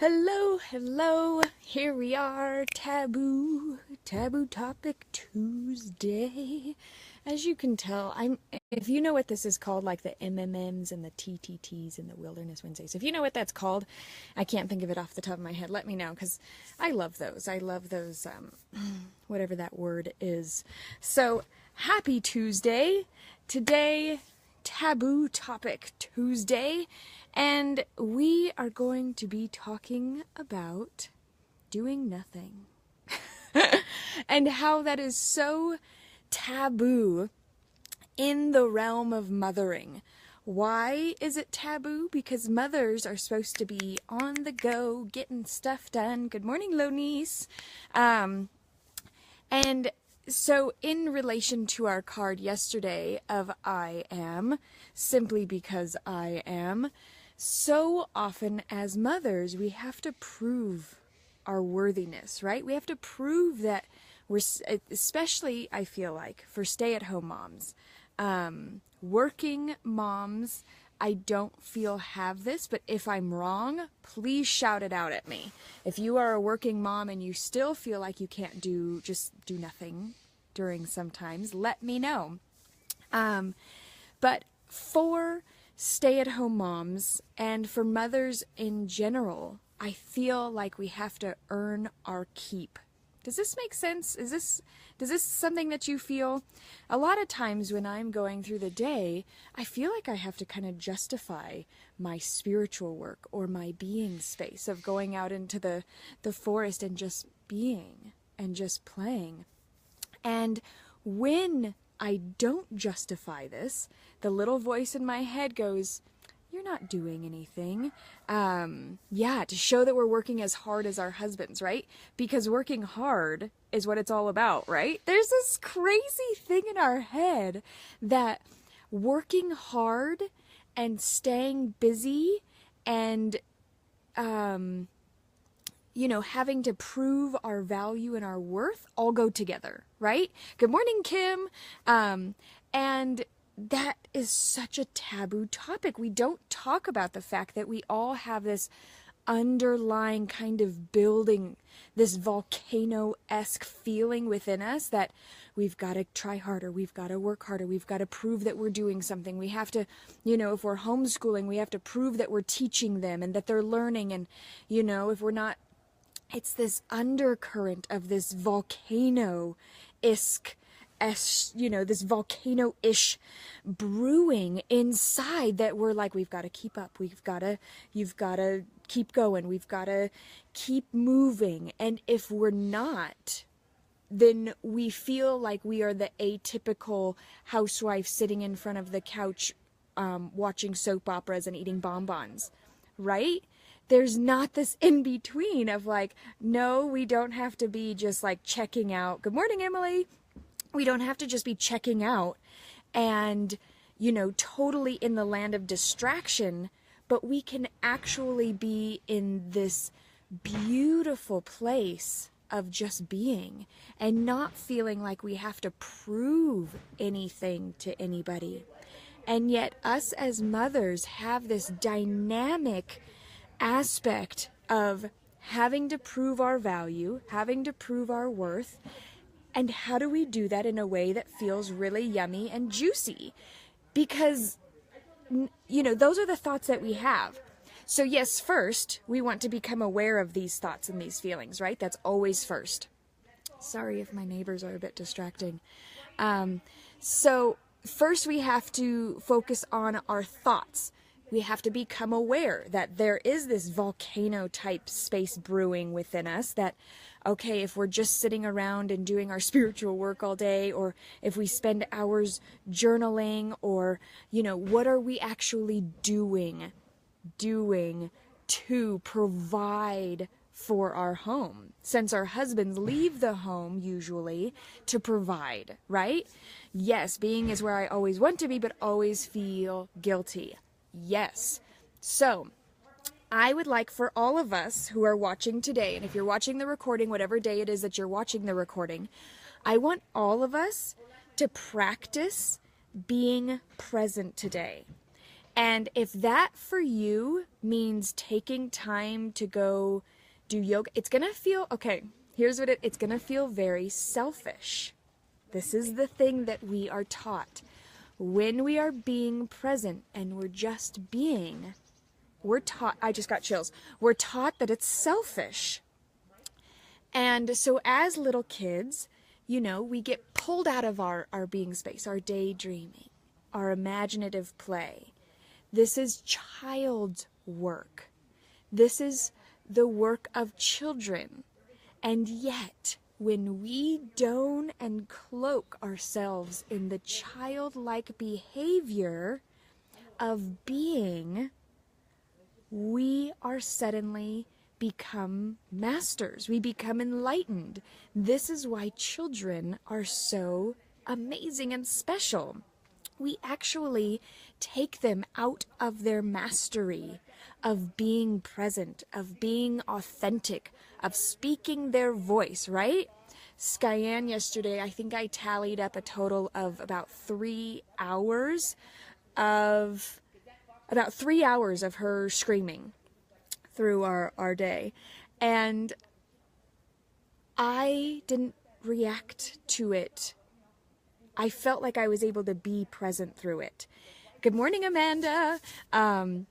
Hello, hello, here we are, Taboo Topic Tuesday. As you can tell, if you know what this is called, like the MMMs and the TTTs and the Wilderness Wednesdays, if you know what that's called, I can't think of it off the top of my head, let me know, because I love those, whatever that word is. So, happy Tuesday. Today, Taboo Topic Tuesday. And we are going to be talking about doing nothing and how that is so taboo in the realm of mothering. Why is it taboo? Because mothers are supposed to be on the go, getting stuff done. Good morning, Lonice. And so in relation to our card yesterday of I am, simply because I am, so often as mothers, we have to prove our worthiness, right? We have to prove that we're, especially I feel like for stay-at-home moms, working moms, I don't feel have this, but if I'm wrong, please shout it out at me. If you are a working mom and you still feel like you can't just do nothing during sometimes, let me know. But for stay-at-home moms and for mothers in general, I feel like we have to earn our keep. Does this make sense? Does this something that you feel? A lot of times when I'm going through the day, I feel like I have to kind of justify my spiritual work or my being space of going out into the forest and just being and just playing. And when I don't justify this, the little voice in my head goes, you're not doing anything. To show that we're working as hard as our husbands, right? Because working hard is what it's all about, right? There's this crazy thing in our head that working hard and staying busy and, having to prove our value and our worth all go together, right? Good morning, Kim. And that is such a taboo topic. We don't talk about the fact that we all have this underlying kind of building, this volcano-esque feeling within us that we've got to try harder, we've got to work harder, we've got to prove that we're doing something. We have to, if we're homeschooling, we have to prove that we're teaching them and that they're learning. And, if we're not, it's this undercurrent of this volcano-esque, this volcano-ish brewing inside that we're like, we've got to keep up. You've got to keep going. We've got to keep moving. And if we're not, then we feel like we are the atypical housewife sitting in front of the couch, watching soap operas and eating bonbons, right? There's not this in-between of like, no, we don't have to be just like checking out. Good morning, Emily. We don't have to just be checking out and, totally in the land of distraction, but we can actually be in this beautiful place of just being and not feeling like we have to prove anything to anybody. And yet us as mothers have this dynamic aspect of having to prove our value, having to prove our worth. And how do we do that in a way that feels really yummy and juicy? Because, those are the thoughts that we have. So yes, first, we want to become aware of these thoughts and these feelings, right? That's always first. Sorry if my neighbors are a bit distracting. So first we have to focus on our thoughts. We have to become aware that there is this volcano-type space brewing within us that, okay, if we're just sitting around and doing our spiritual work all day, or if we spend hours journaling, or, what are we actually doing to provide for our home? Since our husbands leave the home, usually, to provide, right? Yes, being is where I always want to be, but always feel guilty. Yes. So, I would like for all of us who are watching today, and if you're watching the recording, whatever day it is that you're watching the recording, I want all of us to practice being present today. And if that for you means taking time to go do yoga, it's going to feel, okay, here's what it's going to feel very selfish. This is the thing that we are taught. When we are being present and we're just being, we're taught, I just got chills, we're taught that it's selfish. And so as little kids, you know, we get pulled out of our being space, our daydreaming, our imaginative play. This is child work. This is the work of children. And yet, when we don and cloak ourselves in the childlike behavior of being, we are suddenly become masters. We become enlightened. This is why children are so amazing and special. We actually take them out of their mastery of being present, of being authentic, of speaking their voice, right? Skyanne yesterday, I think I tallied up a total of about 3 hours of her screaming through our day. And I didn't react to it. I felt like I was able to be present through it. Good morning, Amanda. And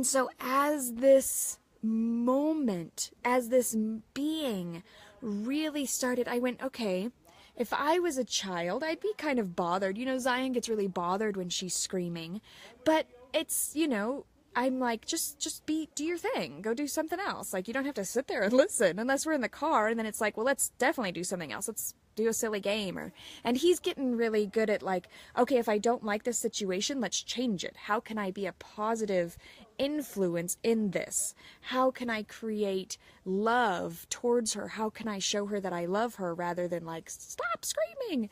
so as this moment, as this being really started, I went, okay, if I was a child, I'd be kind of bothered. You know, Zion gets really bothered when she's screaming, but it's, you know, I'm like, just do your thing. Go do something else. Like, you don't have to sit there and listen unless we're in the car. And then it's like, well, let's definitely do something else. Let's do a silly game. And he's getting really good at like, okay, if I don't like this situation, let's change it. How can I be a positive influence in this? How can I create love towards her? How can I show her that I love her rather than like, stop screaming?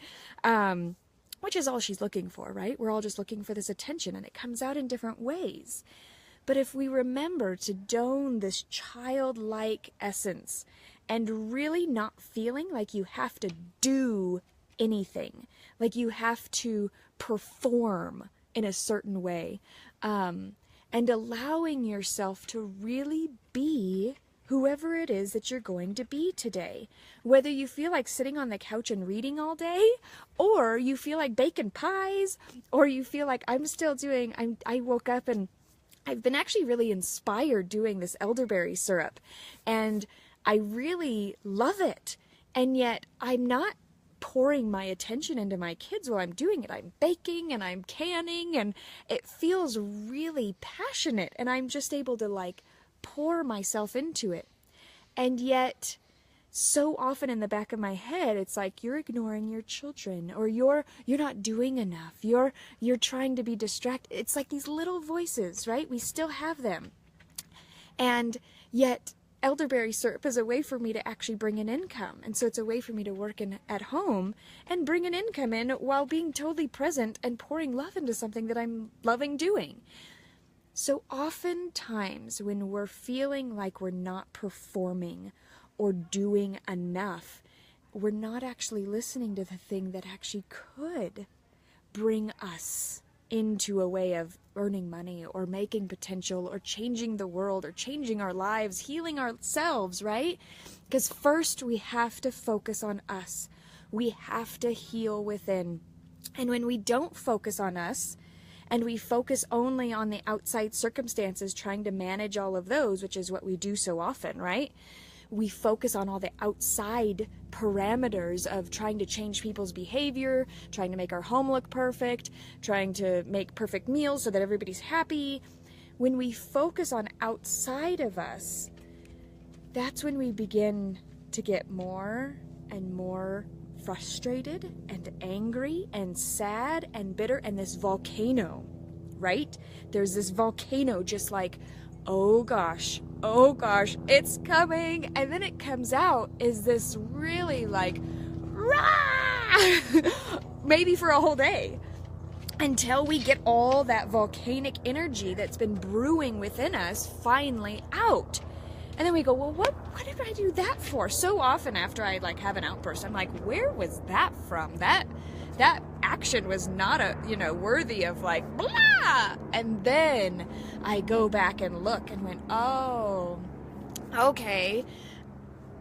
Which is all she's looking for, right? We're all just looking for this attention, and it comes out in different ways. But if we remember to don this childlike essence and really not feeling like you have to do anything, like you have to perform in a certain way, and allowing yourself to really be whoever it is that you're going to be today. Whether you feel like sitting on the couch and reading all day, or you feel like baking pies, or you feel like I woke up and I've been actually really inspired doing this elderberry syrup, and I really love it. And yet I'm not pouring my attention into my kids while I'm doing it. I'm baking and I'm canning, and it feels really passionate, and I'm just able to like pour myself into it. And yet so often in the back of my head, it's like, you're ignoring your children, or you're not doing enough. You're trying to be distracted. It's like these little voices, right? We still have them. And yet elderberry syrup is a way for me to actually bring in income. And so it's a way for me to work at home and bring an income in while being totally present and pouring love into something that I'm loving doing. So oftentimes when we're feeling like we're not performing or doing enough, we're not actually listening to the thing that actually could bring us into a way of earning money or making potential or changing the world or changing our lives, healing ourselves, right? Because first we have to focus on us. We have to heal within. And when we don't focus on us, and we focus only on the outside circumstances, trying to manage all of those, which is what we do so often, right? We focus on all the outside parameters of trying to change people's behavior, trying to make our home look perfect, trying to make perfect meals so that everybody's happy. When we focus on outside of us, that's when we begin to get more and more frustrated and angry and sad and bitter, and this volcano, right? There's this volcano just like, oh gosh, it's coming. And then it comes out as this really like, rah! Maybe for a whole day, until we get all that volcanic energy that's been brewing within us finally out. And then we go, well, what did I do that for? So often after I like have an outburst, I'm like, where was that from? That action was not worthy of like, blah. And then I go back and look and went, oh, okay.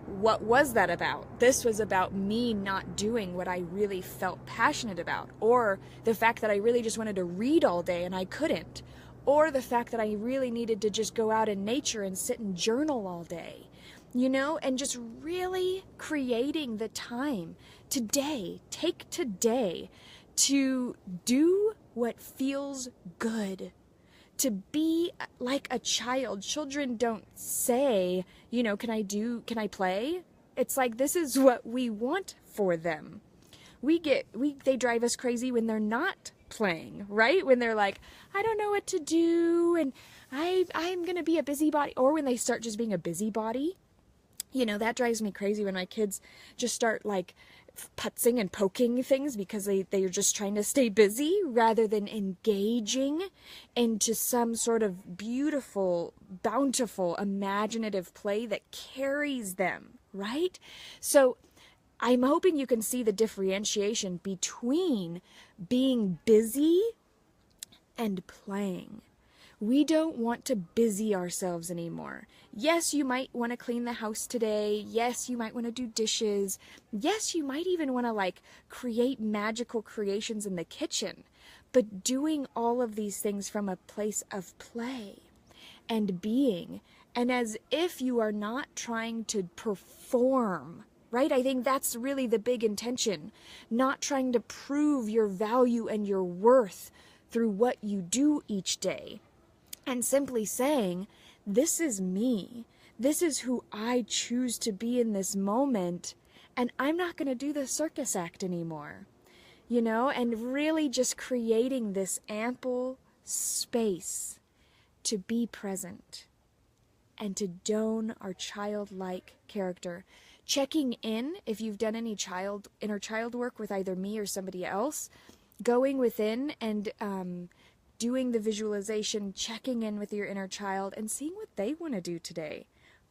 What was that about? This was about me not doing what I really felt passionate about, or the fact that I really just wanted to read all day and I couldn't, or the fact that I really needed to just go out in nature and sit and journal all day, and just really creating the time today, take today to do what feels good. To be like a child. Children don't say, can I play? It's like, this is what we want for them. They drive us crazy when they're not playing, right? When they're like, I don't know what to do, and I'm going to be a busybody. Or when they start just being a busybody, that drives me crazy when my kids just start like putzing and poking things because they're just trying to stay busy rather than engaging into some sort of beautiful, bountiful, imaginative play that carries them, right? So I'm hoping you can see the differentiation between being busy and playing. We don't want to busy ourselves anymore. Yes, you might want to clean the house today. Yes, you might want to do dishes. Yes, you might even want to create magical creations in the kitchen. But doing all of these things from a place of play and being, and as if you are not trying to perform, right? I think that's really the big intention. Not trying to prove your value and your worth through what you do each day. And simply saying, this is me. This is who I choose to be in this moment. And I'm not going to do the circus act anymore. And really just creating this ample space to be present and to don our childlike character. Checking in, if you've done any inner child work with either me or somebody else, going within and doing the visualization, checking in with your inner child and seeing what they want to do today.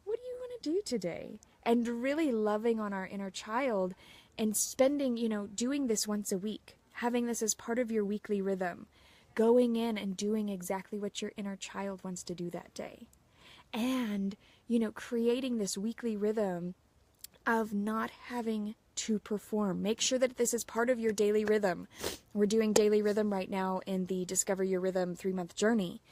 What do you want to do today? And really loving on our inner child and spending, doing this once a week, having this as part of your weekly rhythm, going in and doing exactly what your inner child wants to do that day. And, creating this weekly rhythm of not having to perform. Make sure that this is part of your daily rhythm. We're doing daily rhythm right now in the Discover Your Rhythm 3-month journey.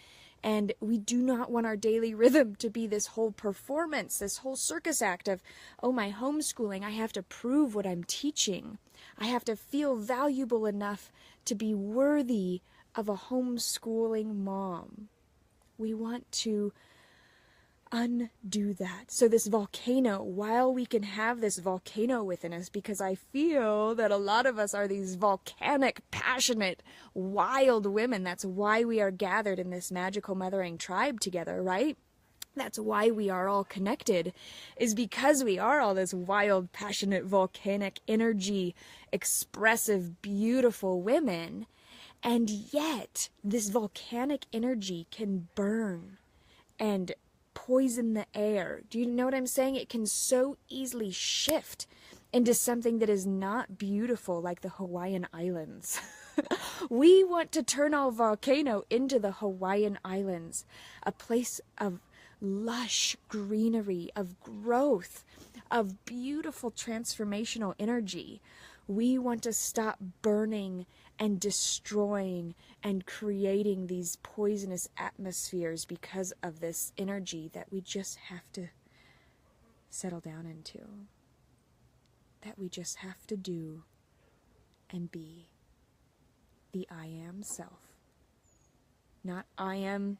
And we do not want our daily rhythm to be this whole performance, this whole circus act of, my homeschooling, I have to prove what I'm teaching. I have to feel valuable enough to be worthy of a homeschooling mom. We want to undo that. So this volcano, while we can have this volcano within us, because I feel that a lot of us are these volcanic, passionate, wild women. That's why we are gathered in this magical mothering tribe together, right? That's why we are all connected, is because we are all this wild, passionate, volcanic energy, expressive, beautiful women. And yet this volcanic energy can burn and poison the air. Do you know what I'm saying? It can so easily shift into something that is not beautiful, like the Hawaiian Islands. We want to turn our volcano into the Hawaiian Islands, a place of lush greenery, of growth, of beautiful transformational energy. We want to stop burning and destroying and creating these poisonous atmospheres because of this energy that we just have to settle down into. That we just have to do and be the I am self. Not I am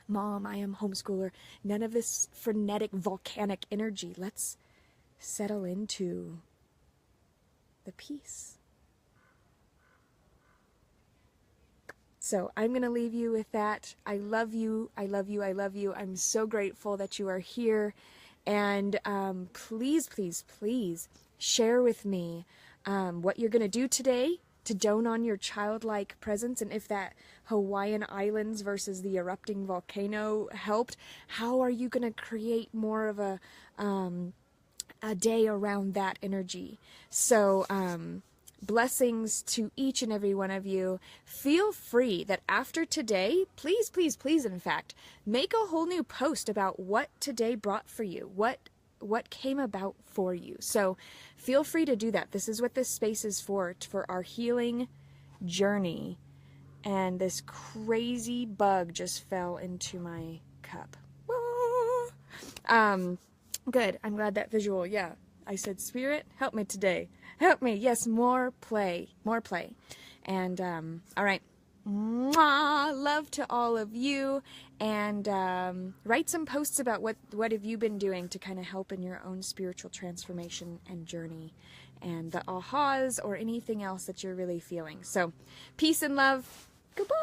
mom, I am homeschooler. None of this frenetic volcanic energy. Let's settle into the peace. So I'm going to leave you with that. I love you. I love you. I love you. I'm so grateful that you are here. And please, please, please share with me what you're going to do today to don on your childlike presence. And if that Hawaiian Islands versus the erupting volcano helped, how are you going to create more of a day around that energy? So Blessings to each and every one of you. Feel free that after today, please, please, please, in fact, make a whole new post about what today brought for you, what came about for you. So feel free to do that. This is what this space is for our healing journey. And this crazy bug just fell into my cup. Good. I'm glad that visual. Yeah. I said, Spirit, help me today. Help me. Yes, more play. More play. And, all right. Mwah! Love to all of you. And write some posts about what have you been doing to kind of help in your own spiritual transformation and journey. And the ahas or anything else that you're really feeling. So, peace and love. Goodbye.